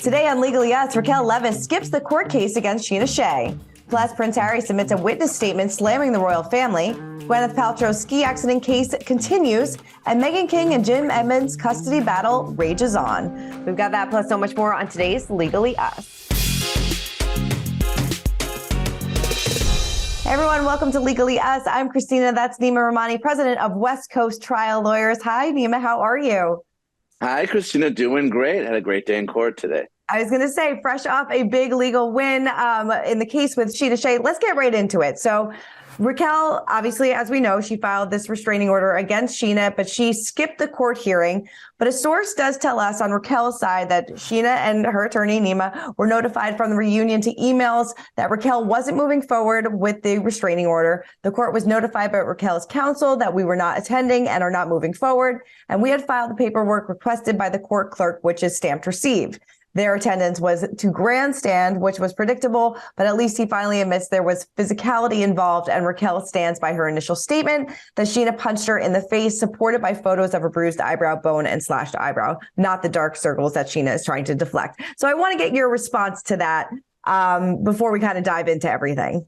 Today on Legally Us, Raquel Leviss skips the court case against Scheana Shay. Plus, Prince Harry submits a witness statement slamming the royal family. Gwyneth Paltrow's ski accident case continues, and Meghan King and Jim Edmonds' custody battle rages on. We've got that plus so much more on today's Legally Us. Hey everyone, welcome to Legally Us. I'm Christina. That's Nima Rahmani, president of West Coast Trial Lawyers. Hi, Nima. How are you? Hi, Christina. Doing great. Had a great day in court today. I was going to say, fresh off a big legal win in the case with Scheana Shay, let's get right into it. So Raquel, obviously, as we know, she filed this restraining order against Scheana, but she skipped the court hearing. But a source does tell us on Raquel's side that Scheana and her attorney, Nima, were notified from the reunion to emails that Raquel wasn't moving forward with the restraining order. The court was notified by Raquel's counsel that we were not attending and are not moving forward. And we had filed the paperwork requested by the court clerk, which is stamped received. Their attendance was to grandstand, which was predictable, but at least he finally admits there was physicality involved, and Raquel stands by her initial statement that Scheana punched her in the face, supported by photos of a bruised eyebrow bone and slashed eyebrow, not the dark circles that Scheana is trying to deflect. So I want to get your response to that before we kind of dive into everything.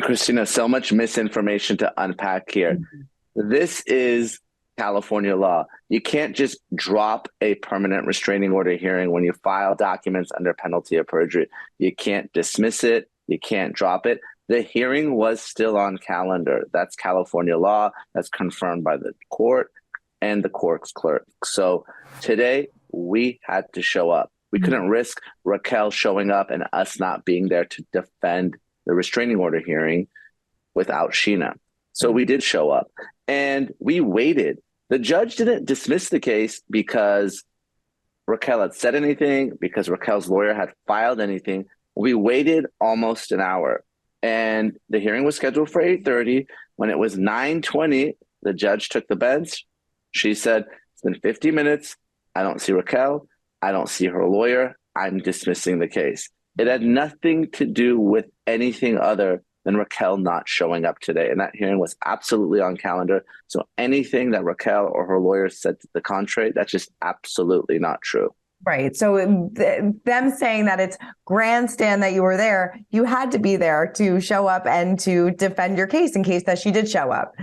Christina, so much misinformation to unpack here. Mm-hmm. This is California law. You can't just drop a permanent restraining order hearing when you file documents under penalty of perjury. You can't dismiss it. You can't drop it. The hearing was still on calendar. That's California law. That's confirmed by the court and the court's clerk. So today we had to show up. We couldn't risk Raquel showing up and us not being there to defend the restraining order hearing without Scheana. So we did show up and we waited. The judge didn't dismiss the case because Raquel had said anything, because Raquel's lawyer had filed anything. We waited almost an hour and the hearing was scheduled for 8:30. When it was 9:20, the judge took the bench. She said, it's been 50 minutes. I don't see Raquel. I don't see her lawyer. I'm dismissing the case. It had nothing to do with anything other than Raquel not showing up today. And that hearing was absolutely on calendar. So anything that Raquel or her lawyer said to the contrary, that's just absolutely not true. Right. So them saying that it's grandstand that you were there, you had to be there to show up and to defend your case in case that she did show up.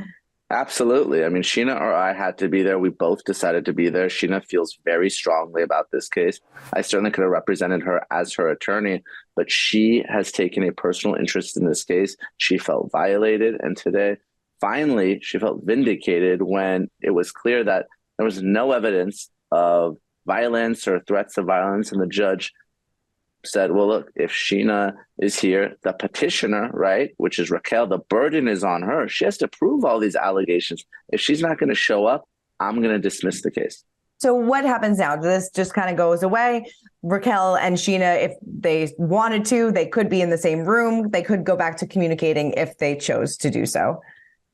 Absolutely. I mean, Scheana or I had to be there. We both decided to be there. Scheana feels very strongly about this case. I certainly could have represented her as her attorney, but she has taken a personal interest in this case. She felt violated. And today, finally, she felt vindicated when it was clear that there was no evidence of violence or threats of violence. And the judge said, well, look, if Scheana is here, the petitioner, right, which is Raquel, the burden is on her. She has to prove all these allegations. If she's not going to show up, I'm going to dismiss the case. So what happens now? This just kind of goes away. Raquel and Scheana, if they wanted to, they could be in the same room. They could go back to communicating if they chose to do so.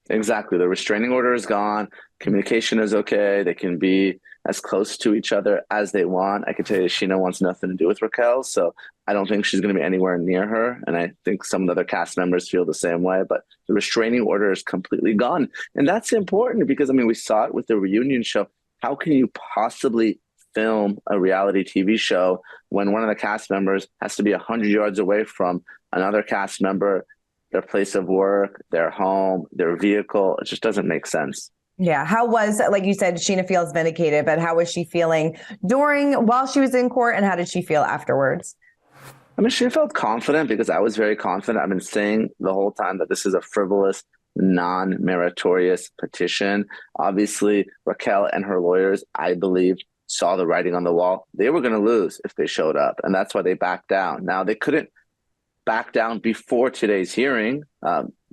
Exactly. The restraining order is gone. Communication is okay. They can be as close to each other as they want. I can tell you Scheana wants nothing to do with Raquel, so I don't think she's going to be anywhere near her. And I think some of the other cast members feel the same way, but the restraining order is completely gone. And that's important because, I mean, we saw it with the reunion show. How can you possibly film a reality TV show when one of the cast members has to be 100 yards away from another cast member, their place of work, their home, their vehicle? It just doesn't make sense. Yeah. How was, like you said, Scheana feels vindicated, but how was she feeling while she was in court, and how did she feel afterwards? I mean, she felt confident because I was very confident. I've been saying the whole time that this is a frivolous, non-meritorious petition. Obviously, Raquel and her lawyers, I believe, saw the writing on the wall. They were going to lose if they showed up, and that's why they backed down. Now, they couldn't back down before today's hearing.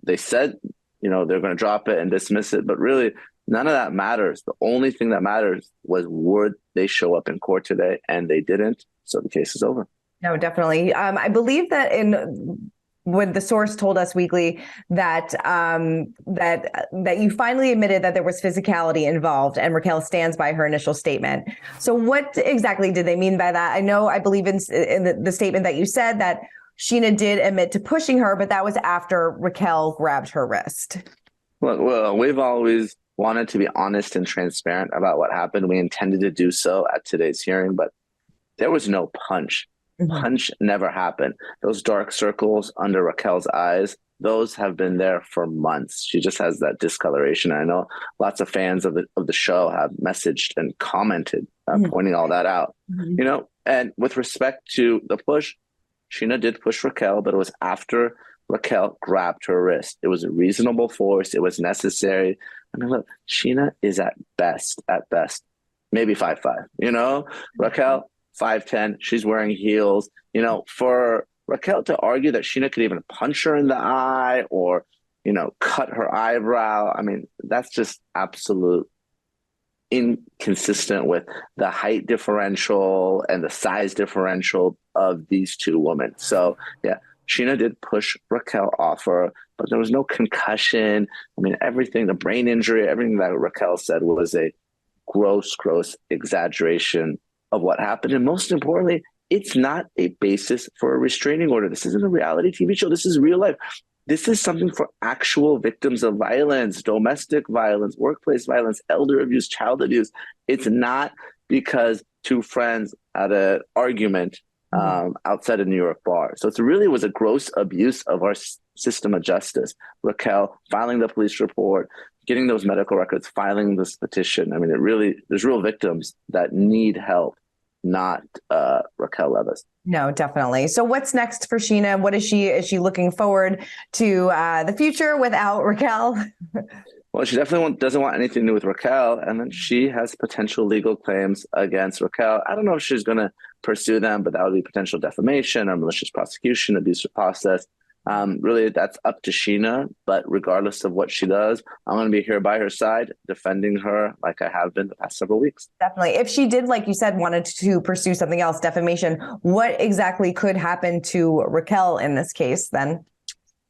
They said, they're going to drop it and dismiss it, but really, none of that matters. The only thing that matters was would they show up in court today, and they didn't. So the case is over. No, definitely. I believe that when the source told us weekly that that you finally admitted that there was physicality involved, and Raquel stands by her initial statement. So what exactly did they mean by that? I believe in the statement that you said that Scheana did admit to pushing her, but that was after Raquel grabbed her wrist. Well, we've always wanted to be honest and transparent about what happened. We intended to do so at today's hearing, but there was no punch. Mhm. Punch never happened. Those dark circles under Raquel's eyes, those have been there for months. She just has that discoloration. I know lots of fans of the show have messaged and commented, pointing all that out. And with respect to the push, Scheana did push Raquel, but it was after Raquel grabbed her wrist. It was a reasonable force. It was necessary. I mean, look, Scheana is at best, maybe 5'5". Raquel, 5'10". She's wearing heels. For Raquel to argue that Scheana could even punch her in the eye or, cut her eyebrow, I mean, that's just absolute inconsistent with the height differential and the size differential of these two women. So, yeah, Scheana did push Raquel off her, but there was no concussion. I mean, everything, the brain injury, everything that Raquel said was a gross exaggeration of what happened. And most importantly, it's not a basis for a restraining order. This isn't a reality TV show. This is real life. This is something for actual victims of violence, domestic violence, workplace violence, elder abuse, child abuse. It's not because two friends had an argument outside a New York bar. So it really was a gross abuse of our system of justice. Raquel filing the police report, getting those medical records, filing this petition. I mean, there's real victims that need help, not Raquel Leviss. No, definitely. So what's next for Scheana? What is she looking forward to the future without Raquel? Well, she definitely doesn't want anything to do with Raquel. And then she has potential legal claims against Raquel. I don't know if she's going to pursue them, but that would be potential defamation or malicious prosecution, abuse of process. Really, that's up to Scheana. But regardless of what she does, I'm going to be here by her side, defending her like I have been the past several weeks. Definitely. If she did, like you said, wanted to pursue something else, defamation, what exactly could happen to Raquel in this case then?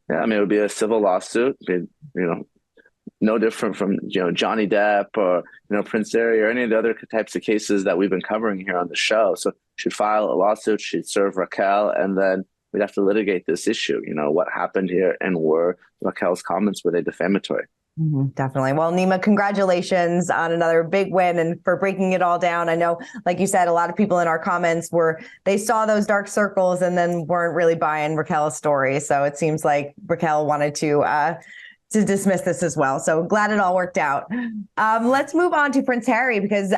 Yeah, I mean, it would be a civil lawsuit, no different from, Johnny Depp or, Prince Harry or any of the other types of cases that we've been covering here on the show. So she'd file a lawsuit, she'd serve Raquel, and then we'd have to litigate this issue. What happened here, and were Raquel's comments, were they defamatory? Definitely. Well, Nima, congratulations on another big win and for breaking it all down. I know, like you said, a lot of people in our comments they saw those dark circles and then weren't really buying Raquel's story. So it seems like Raquel wanted to dismiss this as well. So glad it all worked out. Let's move on to Prince Harry, because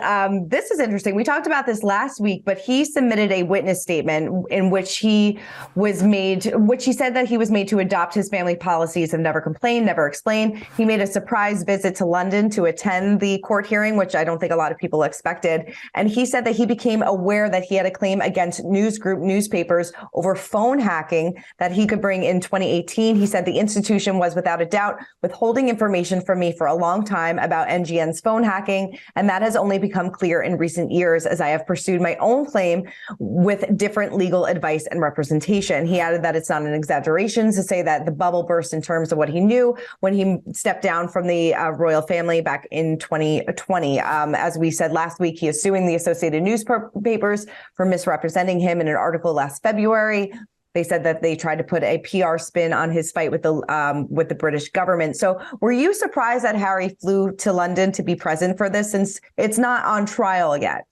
this is interesting. We talked about this last week, but he submitted a witness statement in which he said that he was made to adopt his family policies and never complain, never explain. He made a surprise visit to London to attend the court hearing, which I don't think a lot of people expected. And he said that he became aware that he had a claim against newspapers over phone hacking that he could bring in 2018. He said the institution was without a doubt withholding information from me for a long time about NGN's phone hacking, and that has only become clear in recent years as I have pursued my own claim with different legal advice and representation. He added that it's not an exaggeration to say that the bubble burst in terms of what he knew when he stepped down from the royal family back in 2020. As we said last week, he is suing the Associated Newspapers for misrepresenting him in an article last February. They said that they tried to put a PR spin on his fight with the British government. So were you surprised that Harry flew to London to be present for this, since it's not on trial yet?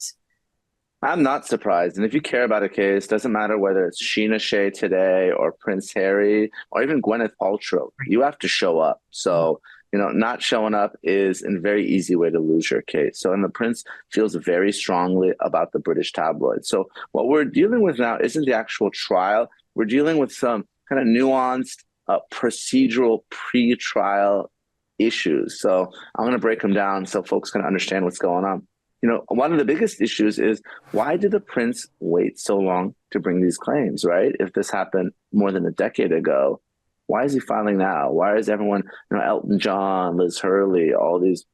I'm not surprised. And if you care about a case, doesn't matter whether it's Scheana Shay today or Prince Harry or even Gwyneth Paltrow, you have to show up. So, not showing up is a very easy way to lose your case. So, and the Prince feels very strongly about the British tabloid. So what we're dealing with now isn't the actual trial. We're dealing with some kind of nuanced procedural pre-trial issues. So I'm going to break them down so folks can understand what's going on. One of the biggest issues is, why did the Prince wait so long to bring these claims, right? If this happened more than a decade ago, why is he filing now? Why is everyone, Elton John, Liz Hurley, all these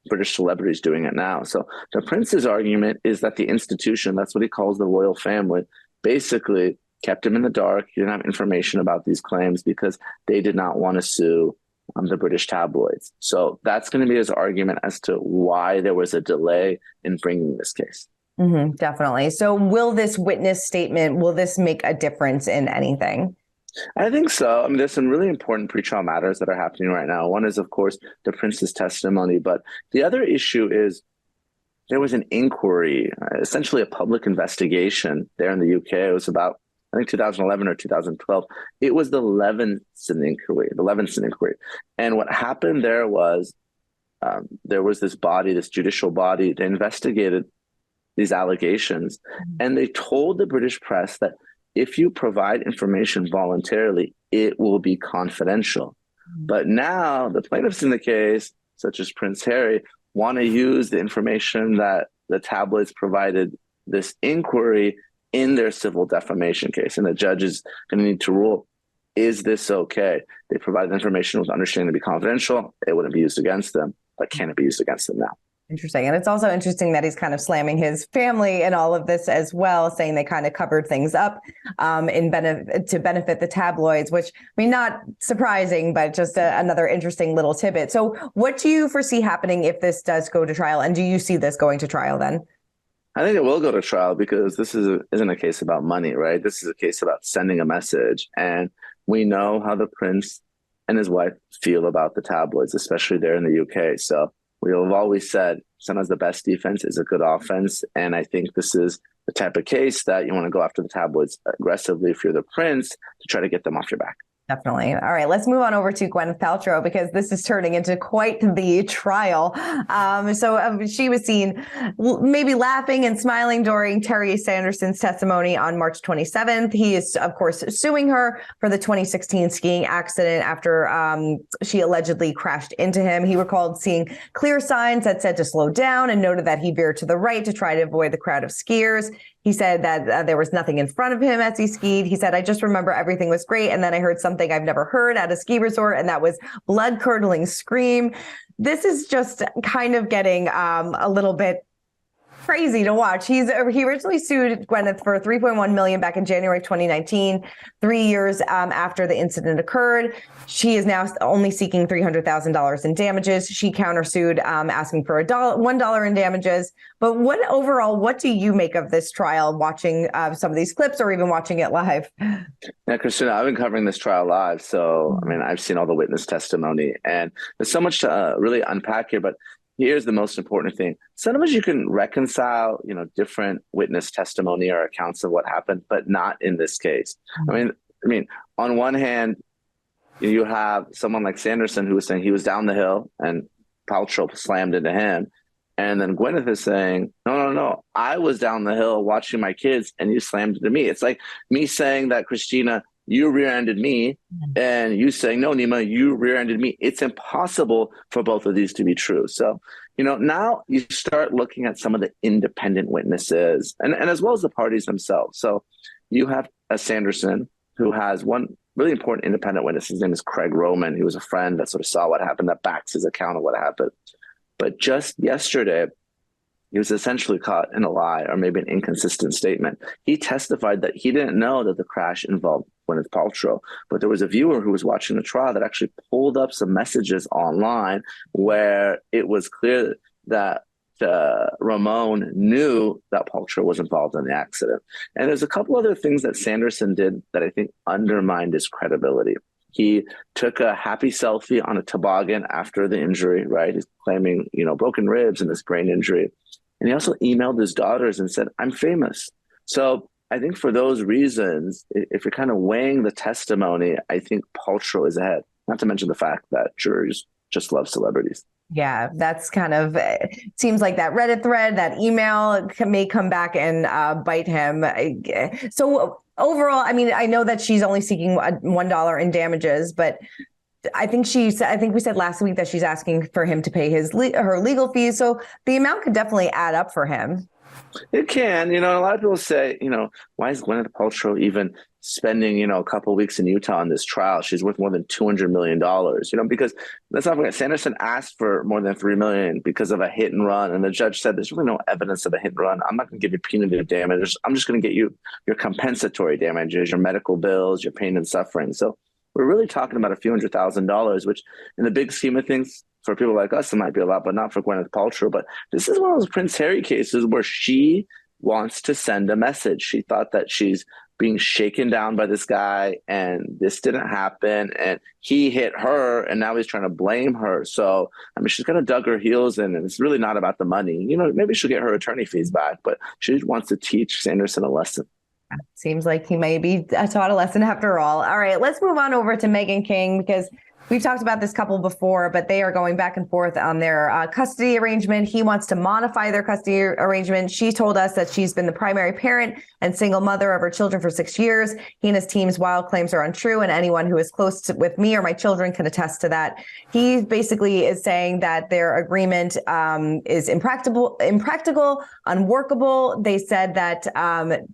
British celebrities doing it now? So the Prince's argument is that the institution, that's what he calls the royal family, basically kept him in the dark. He didn't have information about these claims because they did not want to sue the British tabloids. So that's going to be his argument as to why there was a delay in bringing this case. Definitely. So will this witness statement, will this make a difference in anything? I think so. I mean, there's some really important pretrial matters that are happening right now. One is, of course, the Prince's testimony. But the other issue is there was an inquiry, essentially a public investigation there in the UK. It was about, I think, 2011 or 2012. It was the Levinson inquiry. And what happened there was this body, this judicial body, they investigated these allegations, and they told the British press that if you provide information voluntarily, it will be confidential. But now the plaintiffs in the case, such as Prince Harry, want to use the information that the tabloids provided this inquiry in their civil defamation case. And the judge is going to need to rule, is this okay? They provided information with understanding to be confidential. It wouldn't be used against them, but can it be used against them now? Interesting. And it's also interesting that he's kind of slamming his family in all of this as well, saying they kind of covered things up to benefit the tabloids, which, I mean, not surprising, but just another interesting little tidbit. So what do you foresee happening if this does go to trial? And do you see this going to trial then? I think it will go to trial because this isn't a case about money, right? This is a case about sending a message. And we know how the prince and his wife feel about the tabloids, especially there in the UK. So we have always said sometimes the best defense is a good offense. And I think this is the type of case that you want to go after the tabloids aggressively if you're the prince to try to get them off your back. Definitely. All right, let's move on over to Gwyneth Paltrow because this is turning into quite the trial. She was seen maybe laughing and smiling during Terry Sanderson's testimony on March 27th. He is, of course, suing her for the 2016 skiing accident after she allegedly crashed into him. He recalled seeing clear signs that said to slow down and noted that he veered to the right to try to avoid the crowd of skiers. He said that there was nothing in front of him as he skied. He said, I just remember everything was great. And then I heard something I've never heard at a ski resort, and that was blood-curdling scream. This is just kind of getting a little bit crazy to watch. He originally sued Gwyneth for $3.1 million back in January 2019, 3 years after the incident occurred. She is now only seeking $300,000 in damages. She countersued, asking for $1 in damages. But what do you make of this trial, watching some of these clips or even watching it live? Yeah, Christina, I've been covering this trial live. So, I mean, I've seen all the witness testimony, and there's so much to really unpack here. But here's the most important thing. Sometimes you can reconcile, different witness testimony or accounts of what happened, but not in this case. I mean, on one hand, you have someone like Sanderson who was saying he was down the hill and Paltrow slammed into him. And then Gwyneth is saying, no, I was down the hill watching my kids and you slammed into me. It's like me saying that, Christina, you rear-ended me, and you saying, no, Nima, you rear-ended me. It's impossible for both of these to be true. So, now you start looking at some of the independent witnesses and as well as the parties themselves. So you have a Sanderson who has one really important independent witness. His name is Craig Roman. He was a friend that sort of saw what happened, that backs his account of what happened. But just yesterday, he was essentially caught in a lie or maybe an inconsistent statement. He testified that he didn't know that the crash involved Gwyneth Paltrow, but there was a viewer who was watching the trial that actually pulled up some messages online where it was clear that Ramon knew that Paltrow was involved in the accident. And there's a couple other things that Sanderson did that I think undermined his credibility. He took a happy selfie on a toboggan after the injury, right? He's claiming, broken ribs and this brain injury. And he also emailed his daughters and said, I'm famous. So I think for those reasons, if you're kind of weighing the testimony, I think Paltrow is ahead, not to mention the fact that jurors just love celebrities. Yeah, that's kind of, seems like that Reddit thread, that email may come back and bite him. So overall, I mean, I know that she's only seeking $1 in damages, but I think we said last week that she's asking for him to pay her legal fees. So the amount could definitely add up for him. It can, a lot of people say, why is Gwyneth Paltrow even spending, a couple of weeks in Utah on this trial? She's worth more than $200 million, because let's not forget, Sanderson asked for more than $3 million because of a hit and run. And the judge said, there's really no evidence of a hit and run. I'm not going to give you punitive damages. I'm just going to get you your compensatory damages, your medical bills, your pain and suffering. So we're really talking about a few $100,000, which in the big scheme of things, for people like us, it might be a lot, but not for Gwyneth Paltrow. But this is one of those Prince Harry cases where she wants to send a message. She thought that she's being shaken down by this guy, and this didn't happen, and he hit her, and now he's trying to blame her. So, I mean, she's kind of dug her heels in, and it's really not about the money. You know, maybe she'll get her attorney fees back, but she wants to teach Sanderson a lesson. Seems like he may be taught a lesson after all. All right, let's move on over to Meghan King, because we've talked about this couple before, but they are going back and forth on their custody arrangement. He wants to modify their custody arrangement. She told us that she's been the primary parent and single mother of her children for 6 years. He and his team's wild claims are untrue, and anyone who is close with me or my children can attest to that. He basically is saying that their agreement is impractical, unworkable. They said that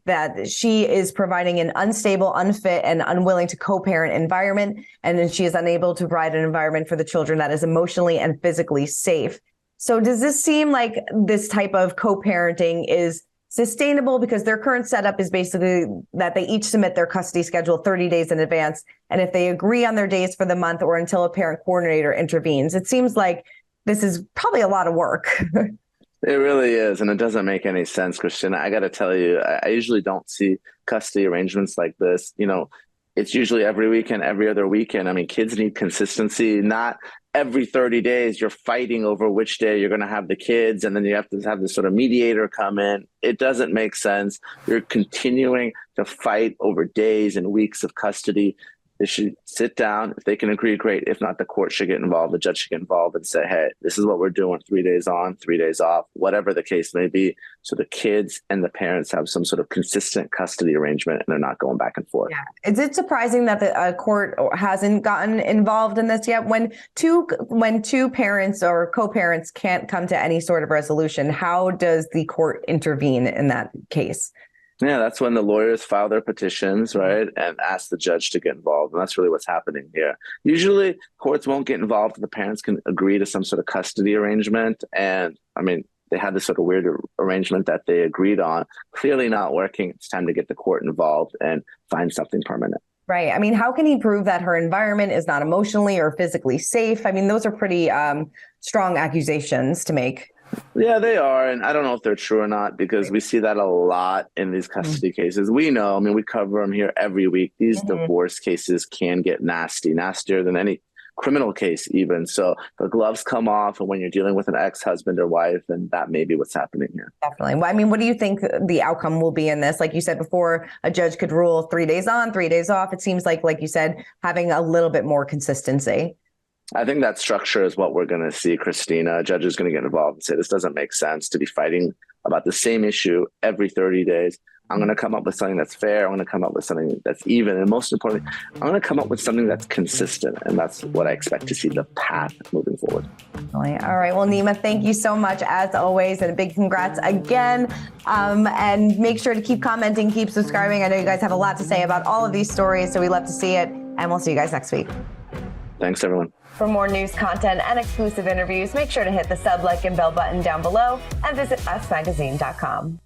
that she is providing an unstable, unfit, and unwilling to co-parent environment, and then she is unable to provide an environment for the children that is emotionally and physically safe. So does this seem like this type of co-parenting is sustainable? Because their current setup is basically that they each submit their custody schedule 30 days in advance. And if they agree on their days for the month or until a parent coordinator intervenes, it seems like this is probably a lot of work. It really is. And it doesn't make any sense, Christiana. I got to tell you, I usually don't see custody arrangements like this. You know, it's usually every weekend, every other weekend. I mean, kids need consistency, not every 30 days you're fighting over which day you're going to have the kids, and then you have to have this sort of mediator come in. It doesn't make sense. You're continuing to fight over days and weeks of custody. They should sit down. If they can agree, great. If not, the court should get involved. The judge should get involved and say, hey, this is what we're doing. 3 days on, 3 days off, whatever the case may be. So the kids and the parents have some sort of consistent custody arrangement, and they're not going back and forth. Yeah. Is it surprising that the court hasn't gotten involved in this yet? When two parents or co-parents can't come to any sort of resolution, how does the court intervene in that case? Yeah, that's when the lawyers file their petitions, right, and ask the judge to get involved. And that's really what's happening here. Usually, courts won't get involved if the parents can agree to some sort of custody arrangement. And, I mean, they had this sort of weird arrangement that they agreed on. Clearly not working. It's time to get the court involved and find something permanent. Right. I mean, how can he prove that her environment is not emotionally or physically safe? I mean, those are pretty strong accusations to make. Yeah, they are. And I don't know if they're true or not, because we see that a lot in these custody cases. We know, I mean, we cover them here every week. These divorce cases can get nasty, nastier than any criminal case even. So the gloves come off, and when you're dealing with an ex-husband or wife, and that may be what's happening here. Definitely. Well, I mean, what do you think the outcome will be in this? Like you said before, a judge could rule 3 days on, 3 days off. It seems like you said, having a little bit more consistency. I think that structure is what we're going to see, Christina. A judge is going to get involved and say, this doesn't make sense to be fighting about the same issue every 30 days. I'm going to come up with something that's fair. I'm going to come up with something that's even. And most importantly, I'm going to come up with something that's consistent. And that's what I expect to see the path moving forward. All right. Well, Nima, thank you so much as always. And a big congrats again. And make sure to keep commenting, keep subscribing. I know you guys have a lot to say about all of these stories, so we love to see it. And we'll see you guys next week. Thanks, everyone. For more news, content, and exclusive interviews, make sure to hit the sub, like, and bell button down below and visit usmagazine.com.